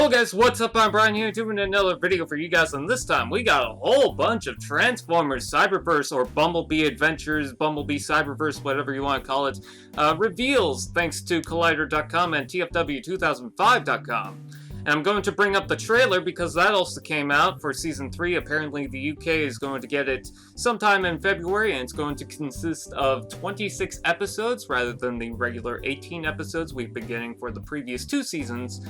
Hello guys, what's up? I'm Brian here doing another video for you guys, and this time we got a whole bunch of Transformers Cyberverse or Bumblebee Adventures, Bumblebee Cyberverse, whatever you want to call it, reveals thanks to Collider.com and TFW2005.com. And I'm going to bring up the trailer because that also came out for Season 3. Apparently the UK is going to get it sometime in February, and it's going to consist of 26 episodes rather than the regular 18 episodes we've been getting for the previous 2 seasons.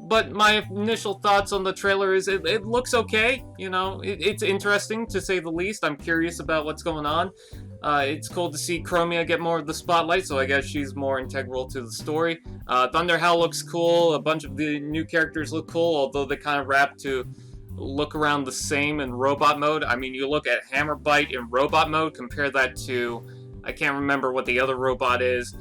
But my initial thoughts on the trailer is it looks okay, you know, it's interesting to say the least. I'm curious about what's going on. It's cool to see Chromia get more of the spotlight, so I guess she's more integral to the story. Thunderhowl looks cool, a bunch of the new characters look cool, although they kind of wrap to look around the same in robot mode. I mean, you look at Hammerbyte in robot mode, compare that to, I can't remember what the other robot is,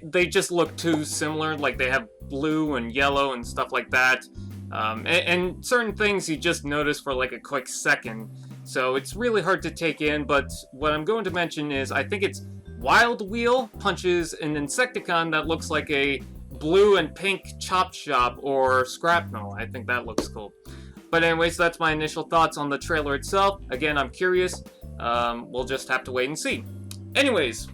they just look too similar, like they have blue and yellow and stuff like that. And certain things you just notice for like a quick second, so it's really hard to take in. But what I'm going to mention is I think it's Wild Wheel punches an Insecticon that looks like a blue and pink Chop Shop or Scrapnel. I think that looks cool. But anyways, that's my initial thoughts on the trailer itself. Again, I'm curious. We'll just have to wait and see. Anyways,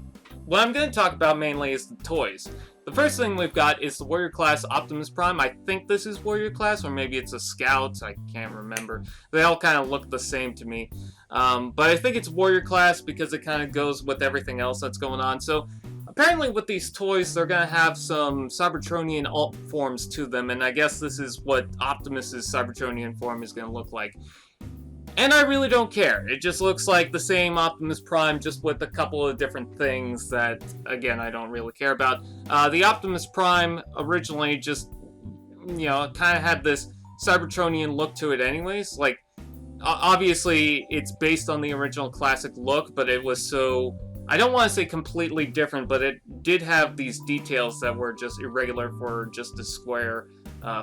what I'm going to talk about mainly is the toys. The first thing we've got is the Warrior Class Optimus Prime. I think this is Warrior Class, or maybe it's a Scout. I can't remember. They all kind of look the same to me. But I think it's Warrior Class because it kind of goes with everything else that's going on. So apparently with these toys, they're going to have some Cybertronian alt forms to them. And I guess this is what Optimus's Cybertronian form is going to look like. And I really don't care. It just looks like the same Optimus Prime, just with a couple of different things that, again, I don't really care about. The Optimus Prime originally just, you know, kind of had this Cybertronian look to it anyways. Like, obviously, it's based on the original classic look, but it was so, I don't want to say completely different, but it did have these details that were just irregular for just a square,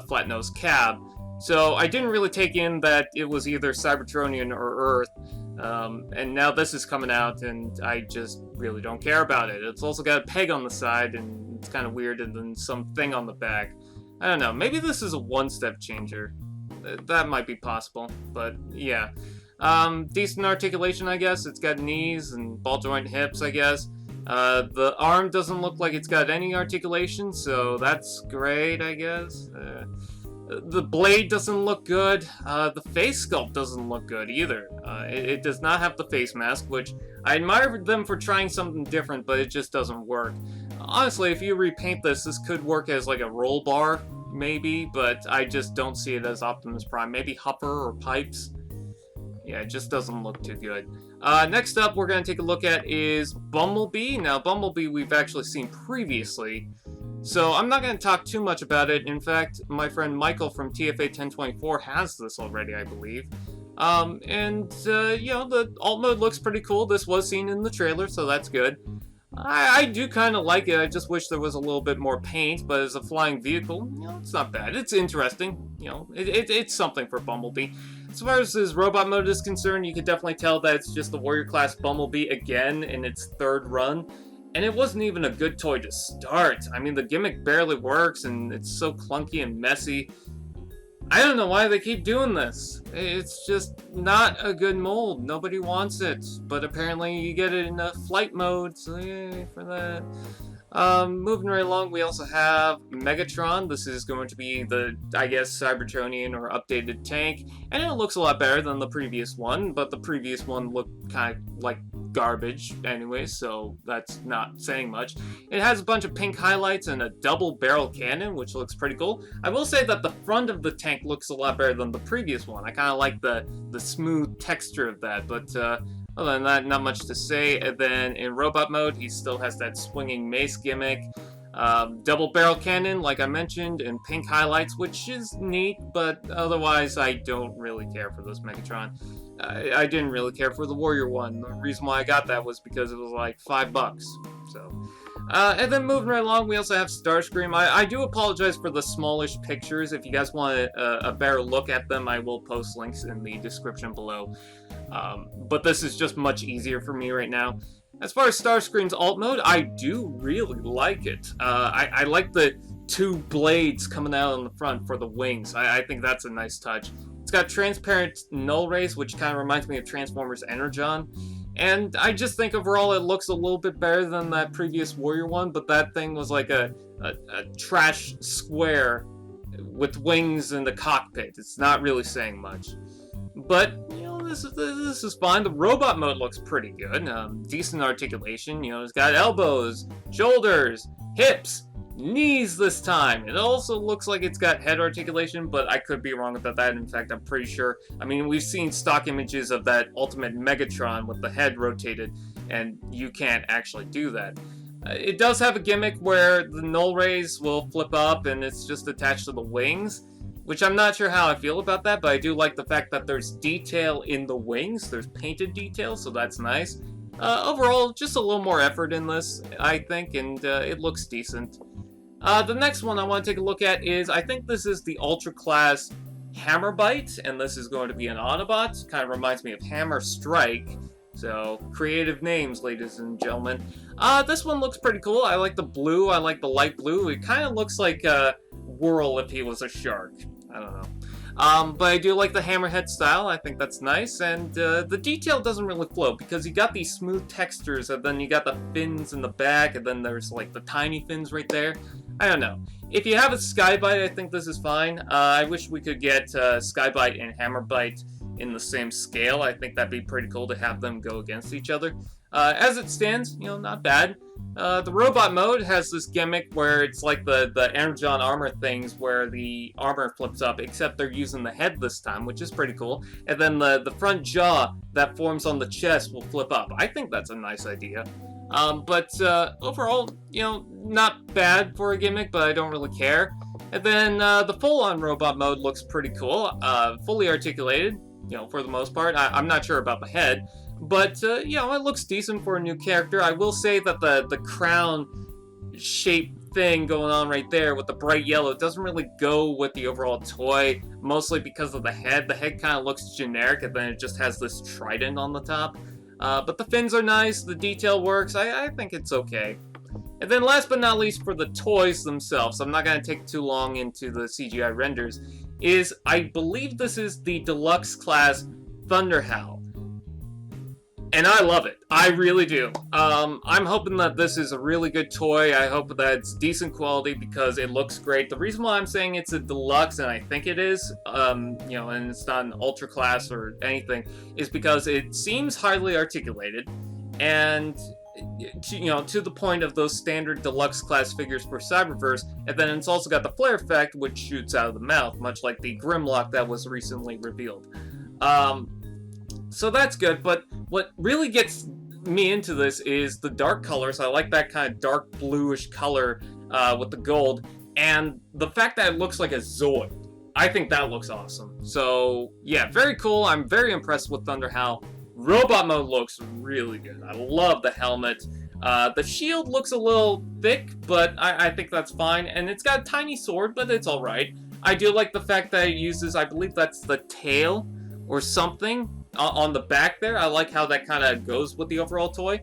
flat-nosed cab. So I didn't really take in that it was either Cybertronian or Earth, and now this is coming out, and I just really don't care about it. It's also got a peg on the side, and it's kind of weird, and then something on the back. I don't know, maybe this is a one-step changer. That might be possible, but yeah. Decent articulation, I guess. It's got knees and ball joint hips, I guess. The arm doesn't look like it's got any articulation, so that's great, I guess. The blade doesn't look good. The face sculpt doesn't look good either. It does not have the face mask, which I admire them for trying something different, but it just doesn't work. Honestly, if you repaint this, this could work as like a roll bar, maybe, but I just don't see it as Optimus Prime. Maybe Hupper or Pipes. Yeah, it just doesn't look too good. Next up, we're going to take a look at is Bumblebee. Now, Bumblebee we've actually seen previously, so I'm not going to talk too much about it. In fact, my friend Michael from TFA 1024 has this already, I believe. You know, the alt mode looks pretty cool. This was seen in the trailer, so that's good. I do kind of like it. I just wish there was a little bit more paint, but as a flying vehicle, you know, it's not bad. It's interesting. You know, it's something for Bumblebee. As far as his robot mode is concerned, you can definitely tell that it's just the Warrior Class Bumblebee again in its 3rd run. And it wasn't even a good toy to start. I mean, the gimmick barely works, and it's so clunky and messy. I don't know why they keep doing this. It's just not a good mold. Nobody wants it. But apparently you get it in a flight mode, so yay for that. Moving right along, we also have Megatron. This is going to be the, I guess, Cybertronian or updated tank. And it looks a lot better than the previous one, but the previous one looked kind of like garbage anyway, so that's not saying much. It has a bunch of pink highlights and a double barrel cannon, which looks pretty cool. I will say that the front of the tank looks a lot better than the previous one. I kind of like the smooth texture of that, but other than that, not much to say. And then in robot mode, he still has that swinging mace gimmick. Double barrel cannon, like I mentioned, and pink highlights, which is neat, but otherwise I don't really care for this Megatron. I didn't really care for the Warrior one. The reason why I got that was because it was like $5. So, and then moving right along, we also have Starscream. I do apologize for the smallish pictures. If you guys want a better look at them, I will post links in the description below. But this is just much easier for me right now. As far as Starscream's alt mode, I do really like it. I like the two blades coming out on the front for the wings. I think that's a nice touch. It's got transparent null rays, which kind of reminds me of Transformers Energon. And I just think overall it looks a little bit better than that previous Warrior one, but that thing was like a trash square with wings in the cockpit. It's not really saying much. But, you know, this is fine. The robot mode looks pretty good. Decent articulation. You know, it's got elbows, shoulders, hips, knees this time. It also looks like it's got head articulation, but I could be wrong about that. In fact, I'm pretty sure. I mean, we've seen stock images of that ultimate Megatron with the head rotated, and you can't actually do that. It does have a gimmick where the null rays will flip up and it's just attached to the wings, which I'm not sure how I feel about that, but I do like the fact that there's detail in the wings. There's painted detail, so that's nice. Overall, just a little more effort in this, I think, and it looks decent. The next one I want to take a look at is, I think this is the Ultra Class Hammerbyte, and this is going to be an Autobot. Kind of reminds me of Hammer Strike. So, creative names, ladies and gentlemen. This one looks pretty cool. I like the blue. I like the light blue. It kind of looks like Whirl if he was a shark. I don't know. But I do like the hammerhead style. I think that's nice. And the detail doesn't really flow because you got these smooth textures, and then you got the fins in the back, and then there's like the tiny fins right there. I don't know. If you have a Skybite, I think this is fine. I wish we could get Skybite and Hammerbyte in the same scale. I think that'd be pretty cool to have them go against each other. As it stands, you know, not bad. The robot mode has this gimmick where it's like the Energon armor things where the armor flips up, except they're using the head this time, which is pretty cool. And then the front jaw that forms on the chest will flip up. I think that's a nice idea. But overall, you know, not bad for a gimmick, but I don't really care. And then the full-on robot mode looks pretty cool. Fully articulated, you know, for the most part. I'm not sure about the head, but, you know, it looks decent for a new character. I will say that the crown-shaped thing going on right there with the bright yellow doesn't really go with the overall toy, mostly because of the head. The head kind of looks generic, and then it just has this trident on the top. But the fins are nice, the detail works, I think it's okay. And then last but not least, for the toys themselves, I'm not going to take too long into the CGI renders, is I believe this is the Deluxe Class Thunderhowl. And I love it. I really do. I'm hoping that this is a really good toy. I hope that it's decent quality because it looks great. The reason why I'm saying it's a deluxe, and I think it is, you know, and it's not an ultra class or anything, is because it seems highly articulated, and you know, to the point of those standard deluxe class figures for Cyberverse, and then it's also got the flare effect, which shoots out of the mouth, much like the Grimlock that was recently revealed. So that's good, but what really gets me into this is the dark colors. I like that kind of dark bluish color with the gold, and the fact that it looks like a Zoid. I think that looks awesome. So yeah, very cool. I'm very impressed with Thunderhowl. Robot mode looks really good. I love the helmet. The shield looks a little thick, but I think that's fine, and it's got a tiny sword, but it's alright. I do like the fact that it uses, I believe that's the tail or something, on the back there. I like how that kind of goes with the overall toy.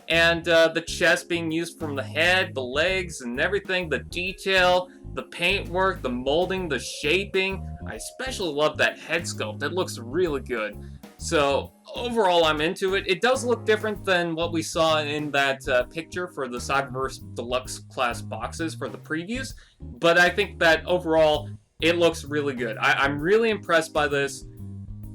And the chest being used from the head, the legs, and everything, the detail, the paintwork, the molding, the shaping. I especially love that head sculpt. It looks really good. So overall, I'm into it. It does look different than what we saw in that picture for the Cyberverse Deluxe Class boxes for the previews, but I think that overall, it looks really good. I'm really impressed by this.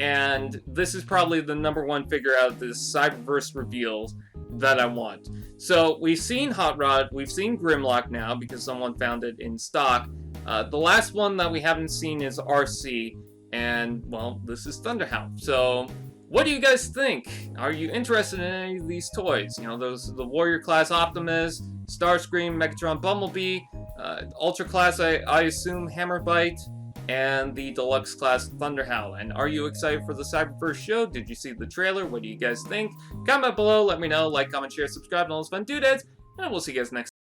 And this is probably the #1 figure out of this Cyberverse reveals that I want. So we've seen Hot Rod, we've seen Grimlock now because someone found it in stock. The last one that we haven't seen is RC, and well, this is Thunderhowl. So what do you guys think? Are you interested in any of these toys? You know, the Warrior Class Optimus, Starscream, Megatron Bumblebee, Ultra Class, I assume Hammerbyte, and the Deluxe Class Thunderhowl. And are you excited for the Cyberverse show? Did you see the trailer? What do you guys think? Comment below, let me know. Like, comment, share, subscribe, and all those fun doodads. And we'll see you guys next time.